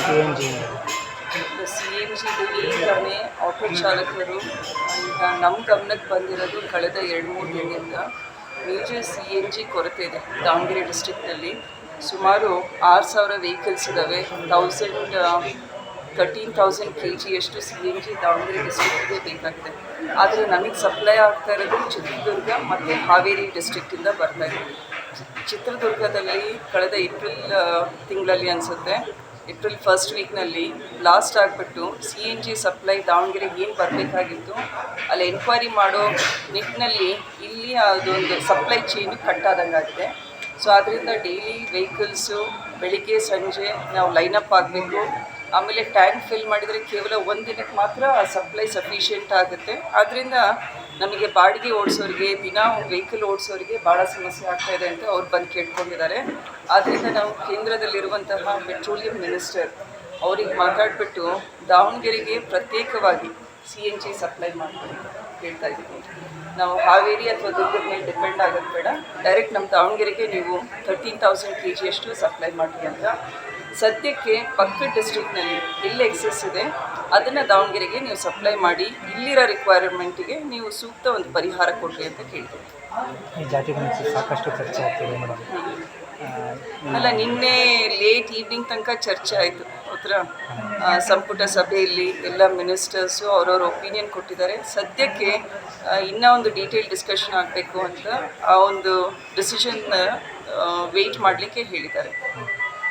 C N ಜಿದು ಈಗಾಗಲೇ auto ಚಾಲಕರು ಈಗ ನಮ್ಮ ಗಮನಕ್ಕೆ ಬಂದಿರೋದು ಕಳೆದ 2-3 ದಿನದಿಂದ ಮೇಜರ್ ಸಿ ಎನ್ ಜಿ ಕೊರತೆ ಇದೆ. ದಾವಣಗೆರೆ ಡಿಸ್ಟ್ರಿಕ್ನಲ್ಲಿ ಸುಮಾರು 6,000 ವೆಹಿಕಲ್ಸ್ ಇದ್ದಾವೆ. 13,000 kg C N G Davanagere ಡಿಸ್ಟ್ರಿಕ್ಟಿಗೆ ಬೇಕಾಗಿದೆ. ಆದರೆ ನಮಗೆ ಸಪ್ಲೈ ಆಗ್ತಾ ಇರೋದು ಚಿತ್ರದುರ್ಗ ಮತ್ತು ಹಾವೇರಿ ಡಿಸ್ಟ್ರಿಕ್ಟಿಂದ ಬರ್ತಾ ಇದೆ. ಚಿತ್ರದುರ್ಗದಲ್ಲಿ ಕಳೆದ ಏಪ್ರಿಲ್ ತಿಂಗಳಲ್ಲಿ ಅನಿಸುತ್ತೆ, ಏಪ್ರಿಲ್ ಫಸ್ಟ್ ವೀಕ್ನಲ್ಲಿ ಲಾಸ್ಟ್ ಆಗಿಬಿಟ್ಟು ಸಿ ಎನ್ ಜಿ ಸಪ್ಲೈ ದಾವಣಗೆರೆಗೆ ಏನು ಬರಬೇಕಾಗಿತ್ತು ಅಲ್ಲಿ ಎನ್ಕ್ವೈರಿ ಮಾಡೋ ನಿಟ್ಟಿನಲ್ಲಿ ಇಲ್ಲಿ ಅದೊಂದು ಸಪ್ಲೈ ಚೈನ್ ಕಟ್ಟಾದಂಗಾಗಿದೆ. ಸೊ ಅದರಿಂದ ಡೈಲಿ ವೆಹಿಕಲ್ಸು ಬೆಳಿಗ್ಗೆ ಸಂಜೆ ನಾವು ಲೈನಪ್ ಆಗಬೇಕು. ಆಮೇಲೆ ಟ್ಯಾಂಕ್ ಫಿಲ್ ಮಾಡಿದರೆ ಕೇವಲ 1 ದಿನಕ್ಕೆ ಮಾತ್ರ ಸಪ್ಲೈ ಸಫಿಷಿಯೆಂಟ್ ಆಗುತ್ತೆ. ಆದ್ದರಿಂದ ನಮಗೆ ಬಾಡಿಗೆ ಓಡಿಸೋರಿಗೆ, ದಿನ ವೆಹಿಕಲ್ ಓಡಿಸೋರಿಗೆ ಭಾಳ ಸಮಸ್ಯೆ ಆಗ್ತಾಯಿದೆ ಅಂತ ಅವ್ರು ಬಂದು ಕೇಳ್ಕೊಂಡಿದ್ದಾರೆ. ಆದ್ದರಿಂದ ನಾವು ಕೇಂದ್ರದಲ್ಲಿರುವಂತಹ ಪೆಟ್ರೋಲಿಯಂ ಮಿನಿಸ್ಟರ್ ಅವ್ರಿಗೆ ಮಾತಾಡಿಬಿಟ್ಟು ದಾವಣಗೆರೆಗೆ ಪ್ರತ್ಯೇಕವಾಗಿ ಸಿ ಎನ್ ಜಿ ಸಪ್ಲೈ ಮಾಡ್ಕೊಂಡು ಹೇಳ್ತಾ ಇದ್ದೀವಿ. ನಾವು ಹಾವೇರಿ ಅಥವಾ ದುರ್ಗದ ಮೇಲೆ ಡಿಪೆಂಡ್ ಆಗೋದು ಬೇಡ, ಡೈರೆಕ್ಟ್ ನಮ್ಮ ದಾವಣಗೆರೆಗೆ ನೀವು 13,000 kg ಸಪ್ಲೈ ಮಾಡಿ ಅಂತ. ಸದ್ಯಕ್ಕೆ ಪಕ್ಕದ ಡಿಸ್ಟ್ರಿಕ್ನಲ್ಲಿ ಎಲ್ಲಿ ಎಕ್ಸೆಸ್ ಇದೆ ಅದನ್ನು ದಾವಣಗೆರೆಗೆ ನೀವು ಸಪ್ಲೈ ಮಾಡಿ, ಇಲ್ಲಿರೋ ರಿಕ್ವೈರ್ಮೆಂಟಿಗೆ ನೀವು ಸೂಕ್ತ ಒಂದು ಪರಿಹಾರ ಕೊಡಿ ಅಂತ ಕೇಳ್ತೀವಿ. ಈ ಜಾತಿ ಸಾಕಷ್ಟು ಚರ್ಚೆ ಆಗ್ತಿದೆ ಮೇಡಮ್. ಅಲ್ಲ, ನಿನ್ನೆ ಲೇಟ್ ಈವ್ನಿಂಗ್ ತನಕ ಚರ್ಚೆ ಆಯಿತು. ಹತ್ರ ಸಂಪುಟ ಸಭೆಯಲ್ಲಿ ಎಲ್ಲ ಮಿನಿಸ್ಟರ್ಸು ಅವ್ರವ್ರ ಒಪಿನಿಯನ್ ಕೊಟ್ಟಿದ್ದಾರೆ. ಸದ್ಯಕ್ಕೆ ಇನ್ನೂ ಒಂದು ಡೀಟೇಲ್ ಡಿಸ್ಕಷನ್ ಆಗಬೇಕು ಅಂತ ಆ ಒಂದು ಡಿಸಿಷನ್ನ ವೆಯ್ಟ್ ಮಾಡಲಿಕ್ಕೆ ಹೇಳಿದ್ದಾರೆ.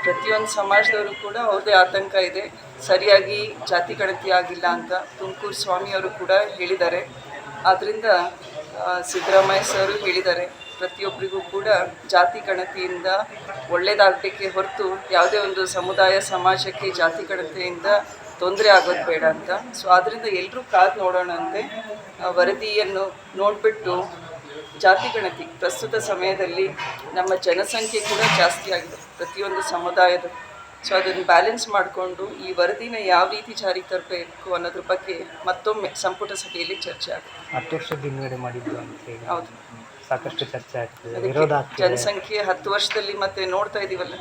ಪ್ರತಿಯೊಂದು ಸಮಾಜದವರು ಕೂಡ ಅವ್ರದ್ದೇ ಆತಂಕ ಇದೆ, ಸರಿಯಾಗಿ ಜಾತಿ ಗಣತಿ ಆಗಿಲ್ಲ ಅಂತ ತುಮಕೂರು ಸ್ವಾಮಿಯವರು ಕೂಡ ಹೇಳಿದ್ದಾರೆ. ಆದ್ದರಿಂದ ಸಿದ್ದರಾಮಯ್ಯ ಸರು ಹೇಳಿದ್ದಾರೆ, ಪ್ರತಿಯೊಬ್ಬರಿಗೂ ಕೂಡ ಜಾತಿ ಗಣತಿಯಿಂದ ಒಳ್ಳೆಯದಾಗಬೇಕೇ ಹೊರತು ಯಾವುದೇ ಒಂದು ಸಮುದಾಯ ಸಮಾಜಕ್ಕೆ ಜಾತಿ ಗಣತಿಯಿಂದ ತೊಂದರೆ ಆಗೋದು ಬೇಡ ಅಂತ. ಸೊ ಆದ್ದರಿಂದ ಎಲ್ಲರೂ ಕಾದು ನೋಡೋಣಂತೆ. ವರದಿಯನ್ನು ನೋಡಿಬಿಟ್ಟು ಜಾತಿ ಗಣತಿ ಪ್ರಸ್ತುತ ಸಮಯದಲ್ಲಿ ನಮ್ಮ ಜನಸಂಖ್ಯೆ ಕೂಡ ಜಾಸ್ತಿ ಆಗಿದೆ ಪ್ರತಿಯೊಂದು ಸಮುದಾಯದ. ಸೊ ಅದನ್ನು ಬ್ಯಾಲೆನ್ಸ್ ಮಾಡಿಕೊಂಡು ಈ ವರದಿನ ಯಾವ ರೀತಿ ಜಾರಿಗೆ ತರಬೇಕು ಅನ್ನೋದ್ರ ಬಗ್ಗೆ ಮತ್ತೊಮ್ಮೆ ಸಂಪುಟ ಸಭೆಯಲ್ಲಿ ಚರ್ಚೆ ಆಗುತ್ತೆ. 10 ವರ್ಷದ ಹಿಂದ್ಗಡೆ ಮಾಡಿದ್ದು ಅಂತ ಹೇಳಿ ಹೌದು, ಸಾಕಷ್ಟು ಚರ್ಚೆ ಆಗ್ತದೆ. ಜನಸಂಖ್ಯೆ 10 ವರ್ಷದಲ್ಲಿ ಮತ್ತೆ ನೋಡ್ತಾ ಇದ್ದೀವಲ್ಲ.